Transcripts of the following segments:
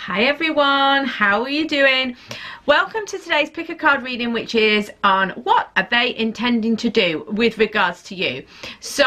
Hi everyone, how are you doing? Welcome to today's pick a card reading, which is on what are they intending to do with regards to you. So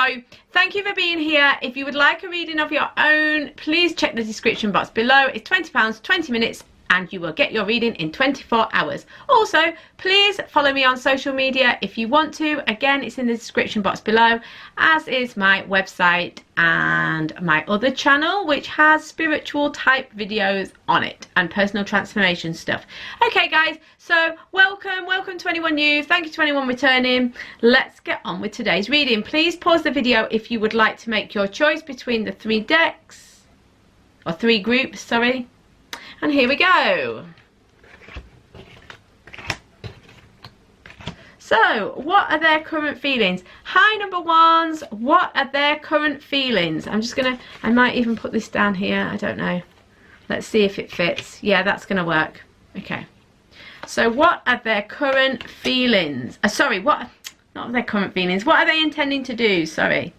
thank you for being here. If you would like a reading of your own, please check the description box below. It's £20, 20 minutes, and you will get your reading in 24 hours. Also, please follow me on social media if you want to. Again, it's in the description box below, as is my website and my other channel, which has spiritual type videos on it and personal transformation stuff. Okay guys, so welcome to anyone new. Thank you to anyone returning. Let's get on with today's reading. Please pause the video if you would like to make your choice between the three decks, or three groups, sorry. And here we go. So, what are their current feelings? Hi, number ones. What are their current feelings? I might even put this down here. I don't know. Let's see if it fits. Yeah, that's going to work. Okay. So, what are their current feelings? Not their current feelings. What are they intending to do? Sorry.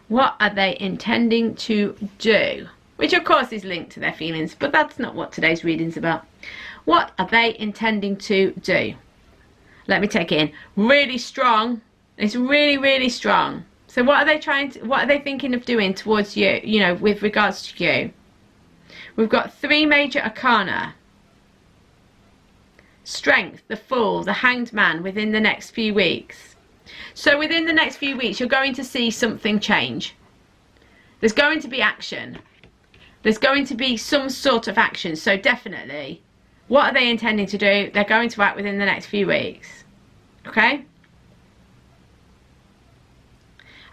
What are they intending to do? Which of course is linked to their feelings, but that's not what today's reading's about. What are they intending to do? Let me take it in. Really strong. It's really, really strong. So what are they thinking of doing towards you, with regards to you? We've got three major arcana. Strength, the Fool, the Hanged Man within the next few weeks. So within the next few weeks, you're going to see something change. There's going to be action. There's going to be some sort of action. So definitely, what are they intending to do? They're going to act within the next few weeks. Okay?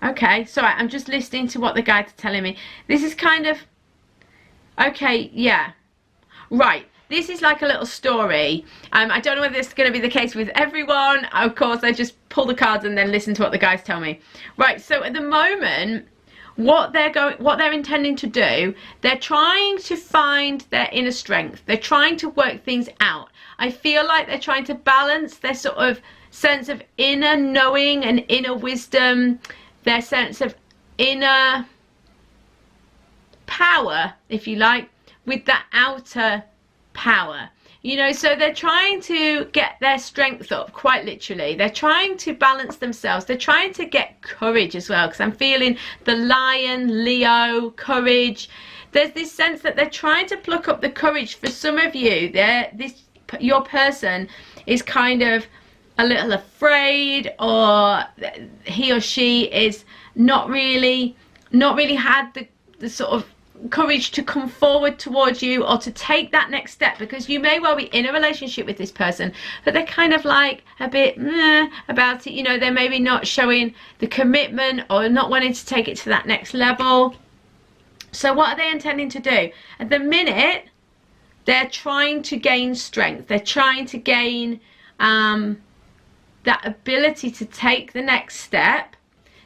Okay, so I'm just listening to what the guides are telling me. This is kind of... Okay, yeah. Right. This is like a little story. I don't know whether this is going to be the case with everyone. Of course, I just pull the cards and then listen to what the guys tell me. Right, so at the moment... What they're intending to do, they're trying to find their inner strength. They're trying to work things out. I feel like they're trying to balance their sort of sense of inner knowing and inner wisdom, their sense of inner power, if you like, with that outer power. So they're trying to get their strength up, quite literally. They're trying to balance themselves. They're trying to get courage as well, because I'm feeling the Lion, Leo, courage. There's this sense that they're trying to pluck up the courage. For some of you, your person is kind of a little afraid, or he or she is not really had the sort of courage to come forward towards you or to take that next step, because you may well be in a relationship with this person, but they're kind of like a bit about it. They're maybe not showing the commitment or not wanting to take it to that next level. So what are they intending to do? At the minute, they're trying to gain strength. They're trying to gain that ability to take the next step.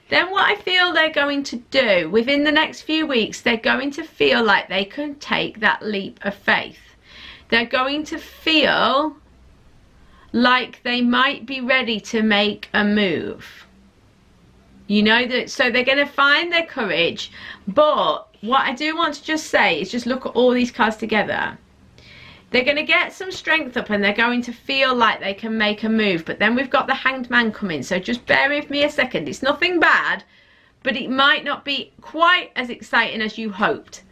Then what I feel they're going to do within the next few weeks, they're going to feel like they can take that leap of faith. They're going to feel like they might be ready to make a move. So they're going to find their courage. But what I do want to just say is just look at all these cards together. They're going to get some strength up and they're going to feel like they can make a move. But then we've got the Hanged Man coming. So just bear with me a second. It's nothing bad, but it might not be quite as exciting as you hoped.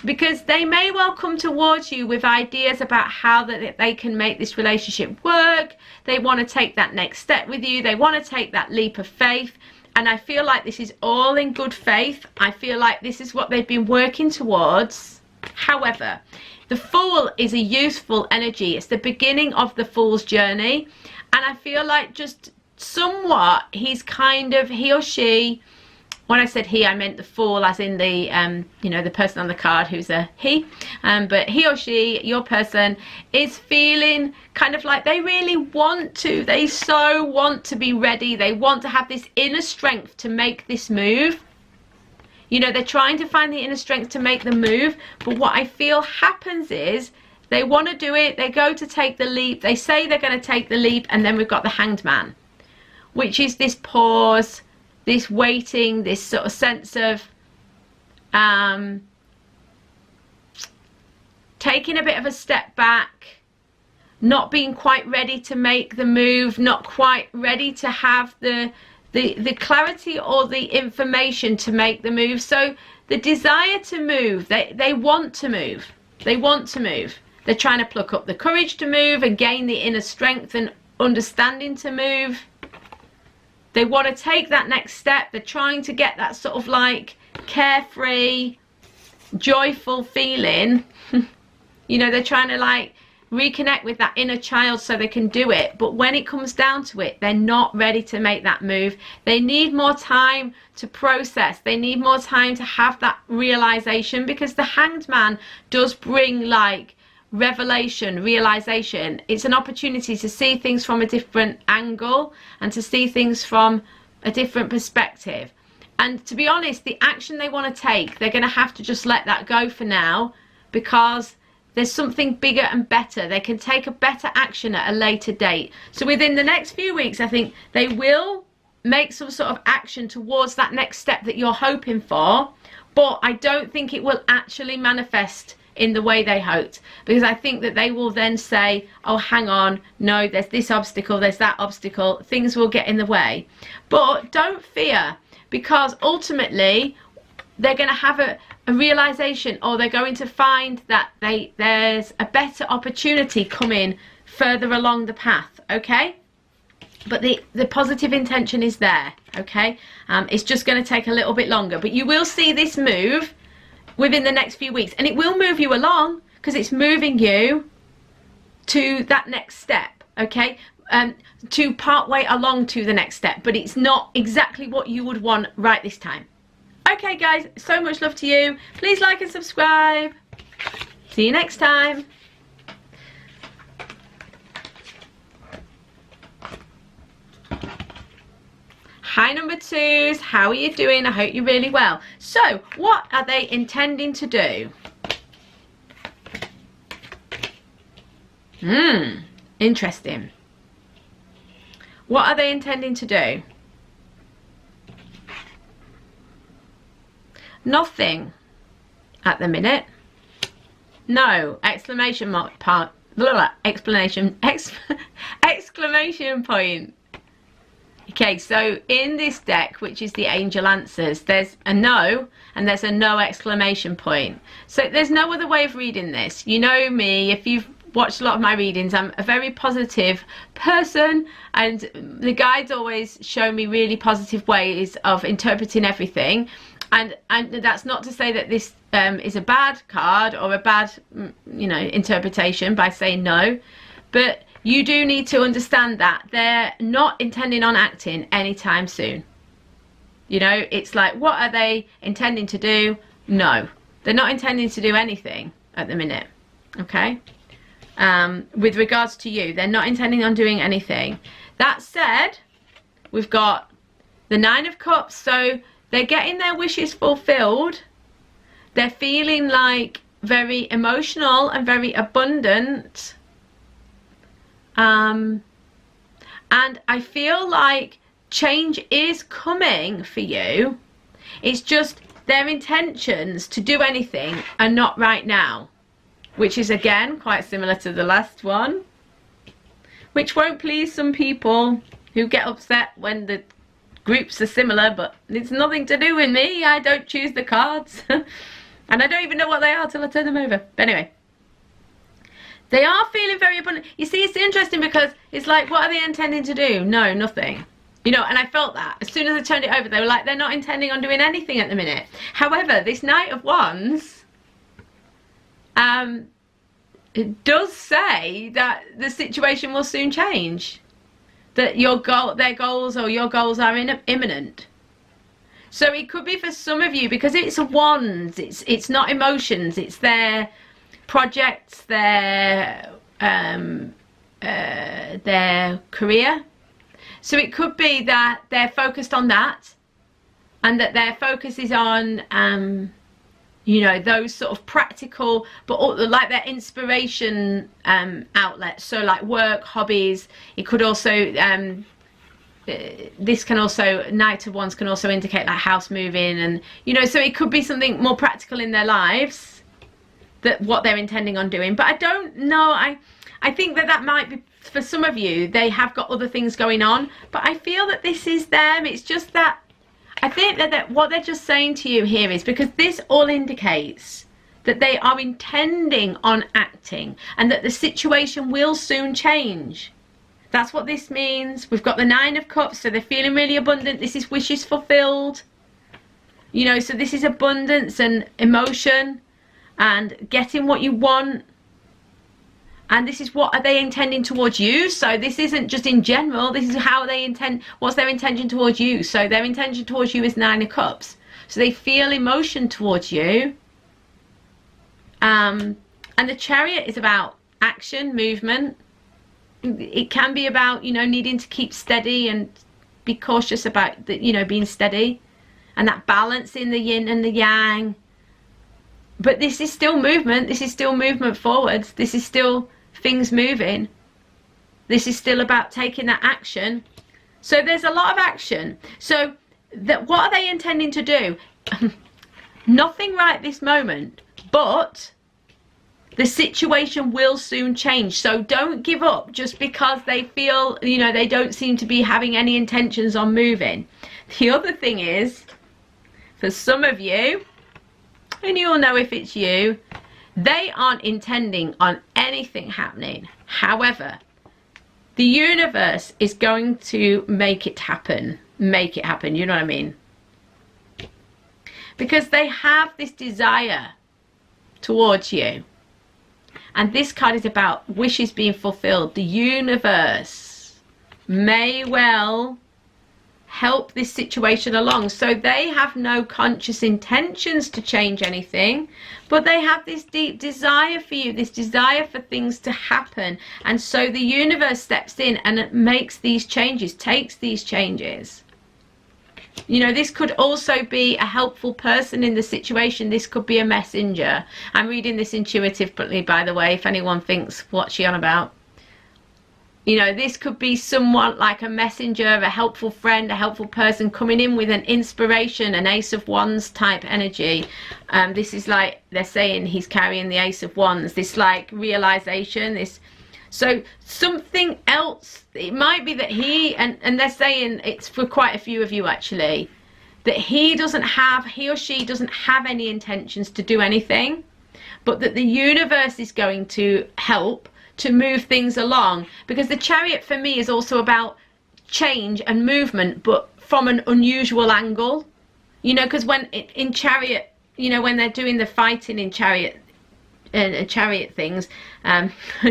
Because they may well come towards you with ideas about how that they can make this relationship work. They want to take that next step with you. They want to take that leap of faith. And I feel like this is all in good faith. I feel like this is what they've been working towards. However, the Fool is a useful energy. It's the beginning of the Fool's journey. And I feel like just somewhat he or she, when I said he, I meant the Fool as in the, the person on the card who's a he. But he or she, your person, is feeling kind of like they really want to. They so want to be ready. They want to have this inner strength to make this move. They're trying to find the inner strength to make the move. But what I feel happens is they want to do it. They go to take the leap. They say they're going to take the leap. And then we've got the Hanged Man, which is this pause, this waiting, this sort of sense of taking a bit of a step back, not being quite ready to make the move, not quite ready to have the clarity or the information to make the move. So the desire to move, they want to move. They want to move. They're trying to pluck up the courage to move and gain the inner strength and understanding to move. They want to take that next step. They're trying to get that sort of like carefree, joyful feeling. You know, they're trying to like reconnect with that inner child so they can do it. But when it comes down to it, they're not ready to make that move. They need more time to process. They need more time to have that realization, because the Hanged Man does bring like revelation, realization. It's an opportunity to see things from a different angle and to see things from a different perspective. And to be honest, the action they want to take, they're going to have to just let that go for now, because there's something bigger and better. They can take a better action at a later date. So within the next few weeks, I think they will make some sort of action towards that next step that you're hoping for. But I don't think it will actually manifest in the way they hoped, because I think that they will then say, oh, hang on, no, there's this obstacle, there's that obstacle, things will get in the way. But don't fear, because ultimately they're going to have a realization, or they're going to find that there's a better opportunity coming further along the path, okay? But the positive intention is there, okay? It's just going to take a little bit longer, but you will see this move within the next few weeks, and it will move you along, because it's moving you to that next step, okay? To part way along to the next step, but it's not exactly what you would want right this time. Okay guys, so much love to you. Please like and subscribe. See you next time. Hi number twos, how are you doing? I hope you're really well. So what are they intending to do? Interesting. What are they intending to do? Nothing at the minute. No, exclamation mark part, blah, blah, exclamation point. Okay, so in this deck, which is the Angel Answers, there's a no and there's a no exclamation point. So there's no other way of reading this. You know me, if you've watched a lot of my readings, I'm a very positive person, and the guides always show me really positive ways of interpreting everything. And that's not to say that this is a bad card or a bad, you know, interpretation by saying no. But you do need to understand that they're not intending on acting anytime soon. You know, it's like, what are they intending to do? No, they're not intending to do anything at the minute. Okay? With regards to you, they're not intending on doing anything. That said, we've got the Nine of Cups, so they're getting their wishes fulfilled. They're feeling like very emotional and very abundant. And I feel like change is coming for you. It's just their intentions to do anything are not right now, which is again quite similar to the last one, which won't please some people who get upset when the groups are similar, but it's nothing to do with me. I don't choose the cards and I don't even know what they are till I turn them over. But anyway, they are feeling very abundant. You see, it's interesting because it's like, what are they intending to do? No, nothing. You know, and I felt that as soon as I turned it over, they were like, they're not intending on doing anything at the minute. However, this Knight of Wands it does say that the situation will soon change, that their goals or your goals are imminent. So it could be for some of you, because it's a wands, it's not emotions, it's their projects, their career. So it could be that they're focused on that, and that their focus is on you know, those sort of practical, but like their inspiration outlets. So like work, hobbies. It could also this can also, Knight of Wands can also indicate like house moving, and you know, so it could be something more practical in their lives. that what they're intending on doing. But I don't know. I think that might be, for some of you, they have got other things going on. But I feel that this is them. It's just that I think that what they're just saying to you here is, because this all indicates that they are intending on acting and that the situation will soon change. That's what this means. We've got the 9 of Cups, so they're feeling really abundant. This is wishes fulfilled. You know, so this is abundance and emotion and getting what you want. And this is what are they intending towards you. So this isn't just in general. This is how they intend, what's their intention towards you. So their intention towards you is 9 of Cups. So they feel emotion towards you. And the Chariot is about action, movement. It can be about, you know, needing to keep steady and be cautious about, you know, being steady. And that balance in the yin and the yang. But this is still movement. This is still movement forwards. This is still things moving. This is still about taking that action. So there's a lot of action. So what are they intending to do? Nothing right this moment, but the situation will soon change. So don't give up just because they feel, you know, they don't seem to be having any intentions on moving. The other thing is, for some of you, and you'll know if it's you, they aren't intending on anything happening. However, the universe is going to make it happen. Make it happen, you know what I mean? Because they have this desire towards you. And this card is about wishes being fulfilled. The universe may well help this situation along. So they have no conscious intentions to change anything, but they have this deep desire for you, this desire for things to happen. And so the universe steps in and it makes these changes, takes these changes. You know, this could also be a helpful person in the situation. This could be a messenger. I'm reading this intuitively, by the way, if anyone thinks, what's she on about? You know, this could be someone like a messenger, a helpful friend, a helpful person coming in with an inspiration, an Ace of Wands type energy. This is like, they're saying he's carrying the Ace of Wands, this like realization, this. So something else, it might be that he, and they're saying it's for quite a few of you actually, that he or she doesn't have any intentions to do anything, but that the universe is going to help to move things along. Because the Chariot for me is also about change and movement, but from an unusual angle. You know, because when in Chariot, you know, when they're doing the fighting in Chariot, chariot things,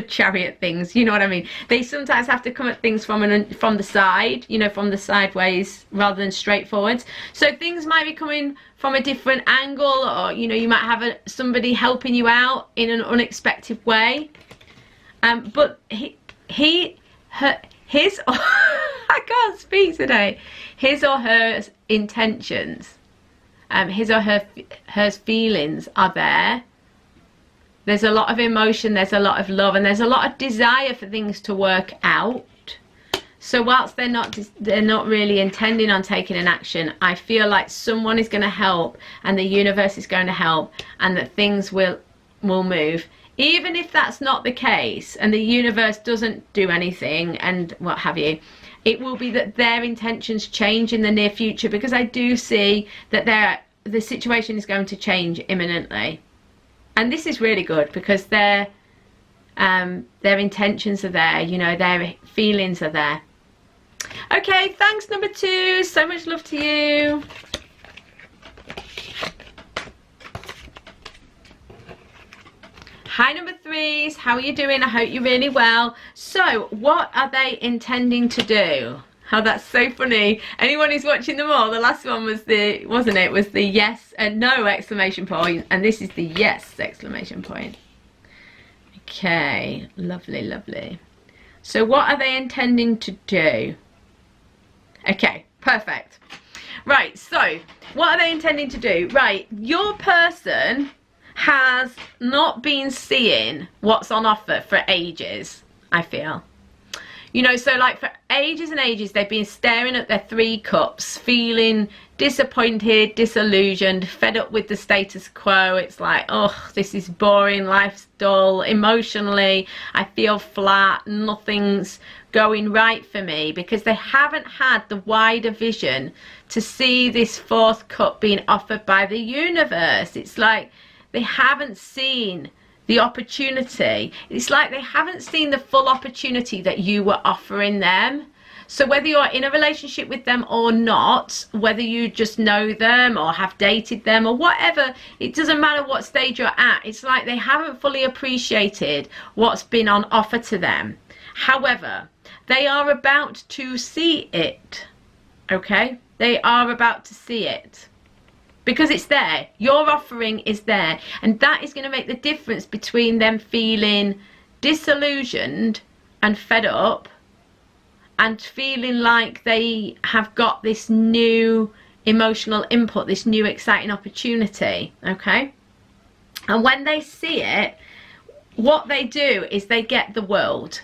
chariot things, you know what I mean, they sometimes have to come at things from the side, you know, from the sideways rather than straight forwards. So things might be coming from a different angle, or you know, you might have somebody helping you out in an unexpected way. But his I can't speak today. His or her intentions, his or her feelings are there. There's a lot of emotion, there's a lot of love, and there's a lot of desire for things to work out. So whilst they're not really intending on taking an action, I feel like someone is going to help, and the universe is going to help, and that things will move. Even if that's not the case, and the universe doesn't do anything, and what have you, it will be that their intentions change in the near future, because I do see that the situation is going to change imminently. And this is really good because their intentions are there, you know, their feelings are there. Okay, thanks number 2. So much love to you. Hi number 3s, how are you doing? I hope you're really well. So what are they intending to do? Oh, that's so funny. Anyone who's watching them all, the last one was wasn't it? Was the yes and no exclamation point, and this is the yes exclamation point. Okay, lovely, lovely. So what are they intending to do? Okay, perfect. Right, so what are they intending to do? Right, your person has not been seeing what's on offer for ages, I feel. You know, so like for ages and ages, they've been staring at their 3 cups, feeling disappointed, disillusioned, fed up with the status quo. It's like, oh, this is boring, life's dull, emotionally, I feel flat, nothing's going right for me, because they haven't had the wider vision to see this 4th cup being offered by the universe. It's like they haven't seen the opportunity. It's like they haven't seen the full opportunity that you were offering them. So whether you're in a relationship with them or not, whether you just know them or have dated them or whatever, it doesn't matter what stage you're at. It's like they haven't fully appreciated what's been on offer to them. However, they are about to see it. Okay? They are about to see it. Because it's there. Your offering is there. And that is going to make the difference between them feeling disillusioned and fed up and feeling like they have got this new emotional input, this new exciting opportunity. Okay? And when they see it, what they do is they get the world,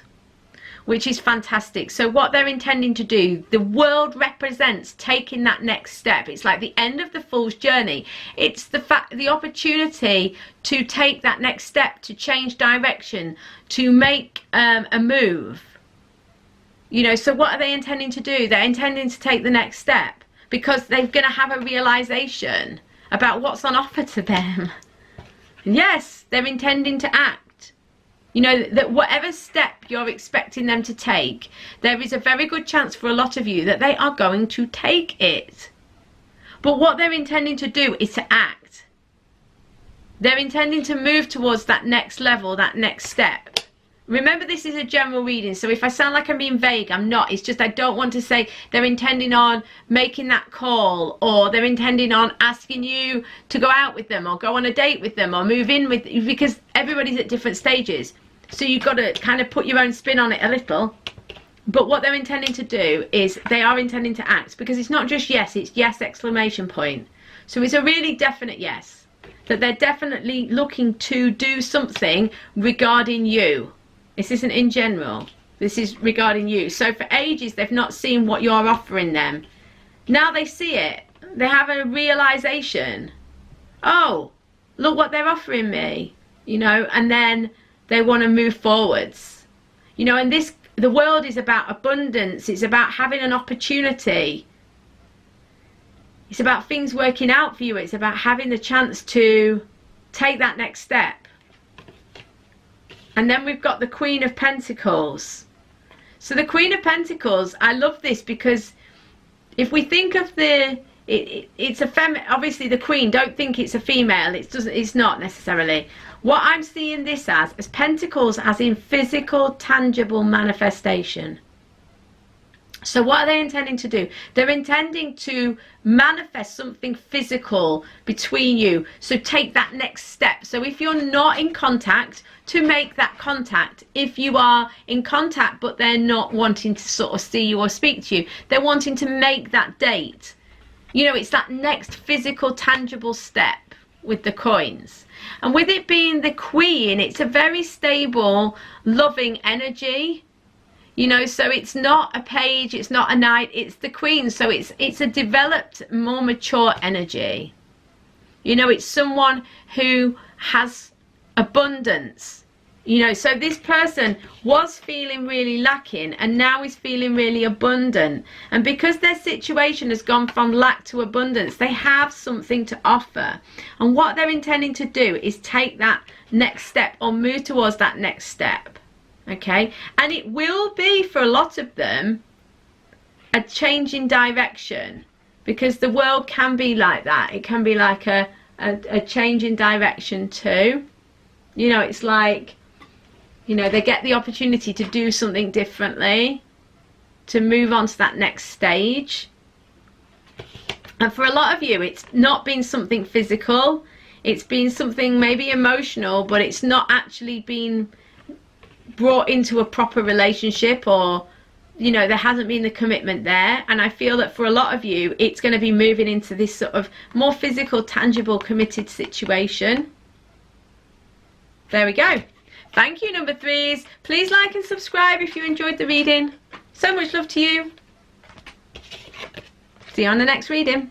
which is fantastic. So what they're intending to do, the world represents taking that next step. It's like the end of the fool's journey. It's the opportunity to take that next step, to change direction, to make a move. You know, so what are they intending to do? They're intending to take the next step because they're going to have a realization about what's on offer to them. And yes, they're intending to act. You know, that whatever step you're expecting them to take, there is a very good chance for a lot of you that they are going to take it. But what they're intending to do is to act. They're intending to move towards that next level, that next step. Remember, this is a general reading, so if I sound like I'm being vague, I'm not. It's just I don't want to say they're intending on making that call, or they're intending on asking you to go out with them or go on a date with them or move in with, because everybody's at different stages. So you've got to kind of put your own spin on it a little. But what they're intending to do is they are intending to act, because it's not just yes, it's yes exclamation point. So it's a really definite yes, that they're definitely looking to do something regarding you. This isn't in general. This is regarding you. So for ages, they've not seen what you're offering them. Now they see it. They have a realization. Oh, look what they're offering me. You know, and then they want to move forwards. You know, and the world is about abundance. It's about having an opportunity. It's about things working out for you. It's about having the chance to take that next step. And then we've got the Queen of Pentacles. So the Queen of Pentacles, I love this because if we think of it's a obviously the Queen, don't think it's a female. It's not necessarily. What I'm seeing this as Pentacles as in physical, tangible manifestation. So what are they intending to do? They're intending to manifest something physical between you. So take that next step. So if you're not in contact, to make that contact. If you are in contact but they're not wanting to sort of see you or speak to you, they're wanting to make that date. You know, it's that next physical, tangible step with the coins. And with it being the Queen, it's a very stable, loving energy. You know, so it's not a page, it's not a knight, it's the Queen. So it's a developed, more mature energy. You know, it's someone who has abundance. You know, so this person was feeling really lacking and now is feeling really abundant. And because their situation has gone from lack to abundance, they have something to offer. And what they're intending to do is take that next step or move towards that next step. Okay, and it will be for a lot of them a change in direction, because the world can be like that. It can be like a change in direction too. You know, it's like, you know, they get the opportunity to do something differently, to move on to that next stage. And for a lot of you, it's not been something physical. It's been something maybe emotional, but it's not actually been brought into a proper relationship, or you know, there hasn't been the commitment there. And I feel that for a lot of you, it's going to be moving into this sort of more physical, tangible, committed situation. There we go. Thank you, number 3s. Please like and subscribe if you enjoyed the reading. So much love to you. See you on the next reading.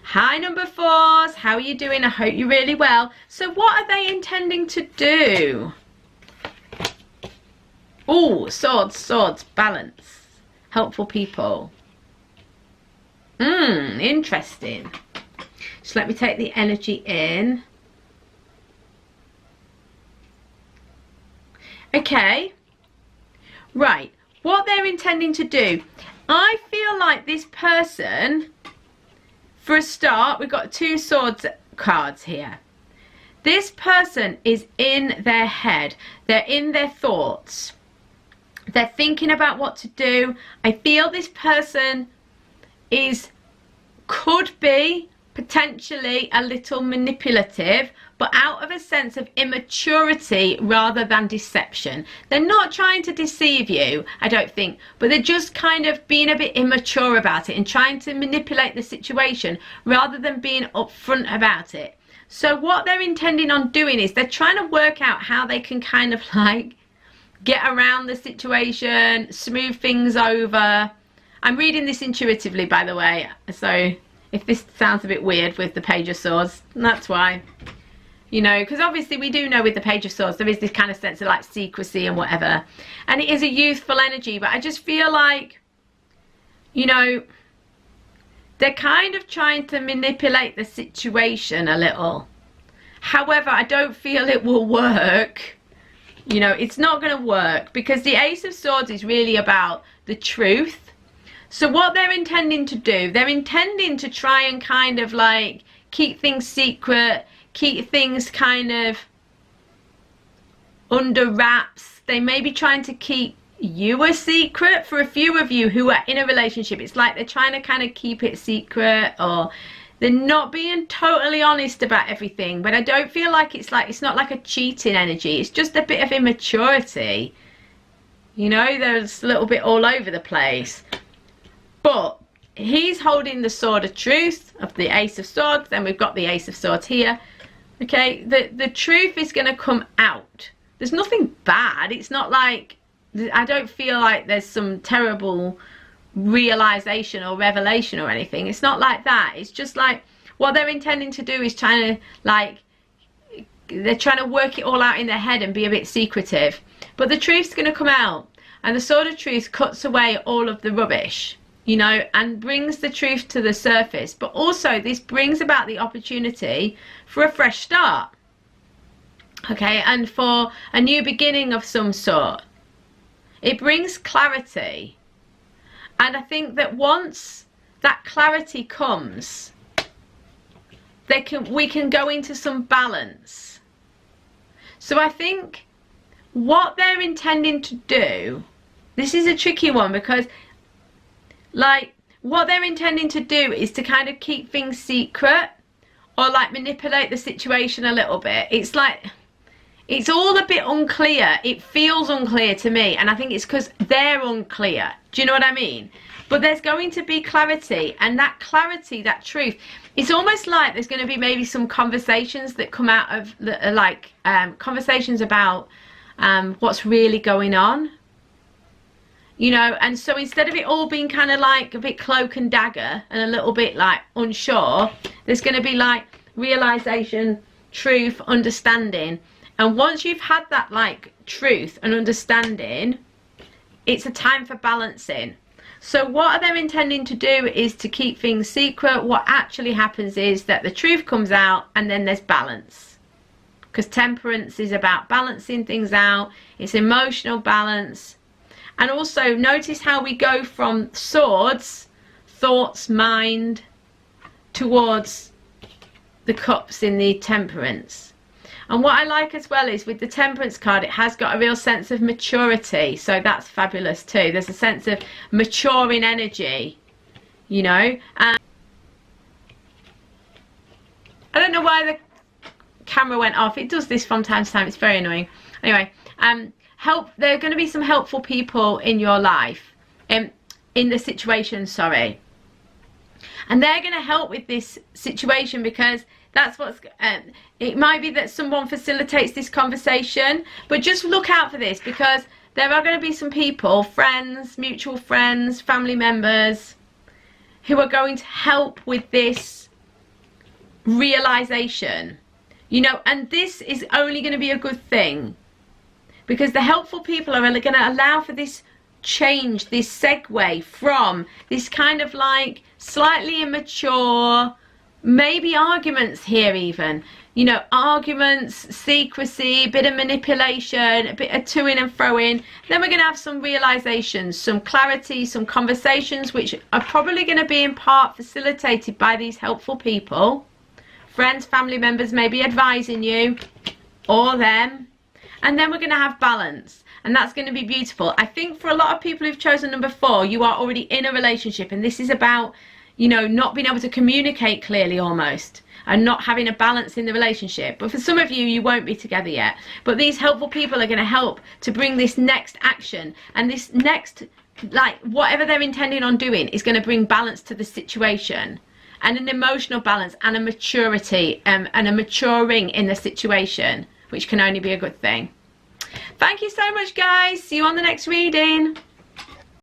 Hi, number 4s. How are you doing? I hope you're really well. So what are they intending to do? Oh, swords, balance. Helpful people. Interesting. Just let me take the energy in. Okay. Right. What they're intending to do. I feel like this person, for a start, we've got 2 swords cards here. This person is in their head. They're in their thoughts. They're thinking about what to do. I feel this person could be potentially a little manipulative, but out of a sense of immaturity rather than deception. They're not trying to deceive you, I don't think, but they're just kind of being a bit immature about it and trying to manipulate the situation rather than being upfront about it. So what they're intending on doing is they're trying to work out how they can kind of like get around the situation, smooth things over. I'm reading this intuitively, by the way, so if this sounds a bit weird with the Page of Swords, that's why. You know, because obviously we do know with the Page of Swords there is this kind of sense of like secrecy and whatever. And it is a youthful energy, but I just feel like, you know, they're kind of trying to manipulate the situation a little. However, I don't feel it will work. You know, it's not going to work because the Ace of Swords is really about the truth. So what they're intending to do, they're intending to try and kind of like keep things secret, keep things kind of under wraps. They may be trying to keep you a secret. For a few of you who are in a relationship, it's like they're trying to kind of keep it secret, or they're not being totally honest about everything. But I don't feel like it's not like a cheating energy. It's just a bit of immaturity. You know, there's a little bit all over the place. But he's holding the sword of truth of the Ace of Swords. Then we've got the Ace of Swords here. Okay, the truth is going to come out. There's nothing bad. It's not like, I don't feel like there's some terrible realization or revelation or anything. It's not like that. It's just like what they're intending to do is trying to like, they're trying to work it all out in their head and be a bit secretive. But the truth's going to come out. And the sword of truth cuts away all of the rubbish, you know, and brings the truth to the surface. But also this brings about the opportunity for a fresh start, okay, and for a new beginning of some sort. It brings clarity, and I think that once that clarity comes, we can go into some balance. So I think what they're intending to do, this is a tricky one, because like what they're intending to do is to kind of keep things secret or like manipulate the situation a little bit. It's like, it's all a bit unclear. It feels unclear to me, and I think it's because they're unclear. Do you know what I mean? But there's going to be clarity, and that clarity, that truth, it's almost like there's going to be maybe some conversations that come out of like conversations about what's really going on. You know, and so instead of it all being kind of like a bit cloak and dagger and a little bit like unsure, there's going to be like realization, truth, understanding. And once you've had that like truth and understanding, it's a time for balancing. So what they're intending to do is to keep things secret. What actually happens is that the truth comes out and then there's balance. Because temperance is about balancing things out. It's emotional balance. And also notice how we go from swords, thoughts, mind, towards the cups in the temperance. And what I like as well is with the temperance card, it has got a real sense of maturity. So that's fabulous too. There's a sense of maturing energy, you know. I don't know why the camera went off. It does this from time to time. It's very annoying. Anyway, there are going to be some helpful people in your life, in the situation, sorry. And they're going to help with this situation because That's what's, it might be that someone facilitates this conversation, but just look out for this, because there are going to be some people, friends, mutual friends, family members, who are going to help with this realization, you know, and this is only going to be a good thing, because the helpful people are going to allow for this change, this segue from this kind of like slightly immature, maybe arguments here even, you know, arguments, secrecy, a bit of manipulation, a bit of to-ing and fro-in. Then we're going to have some realizations, some clarity, some conversations which are probably going to be in part facilitated by these helpful people. Friends, family members maybe advising you, or them. And then we're going to have balance. And that's going to be beautiful. I think for a lot of people who've chosen number 4, you are already in a relationship. And this is about, you know, not being able to communicate clearly almost, and not having a balance in the relationship. But for some of you, you won't be together yet. But these helpful people are going to help to bring this next action. And this next, like, whatever they're intending on doing is going to bring balance to the situation. And an emotional balance and a maturity and a maturing in the situation, which can only be a good thing. Thank you so much, guys. See you on the next reading.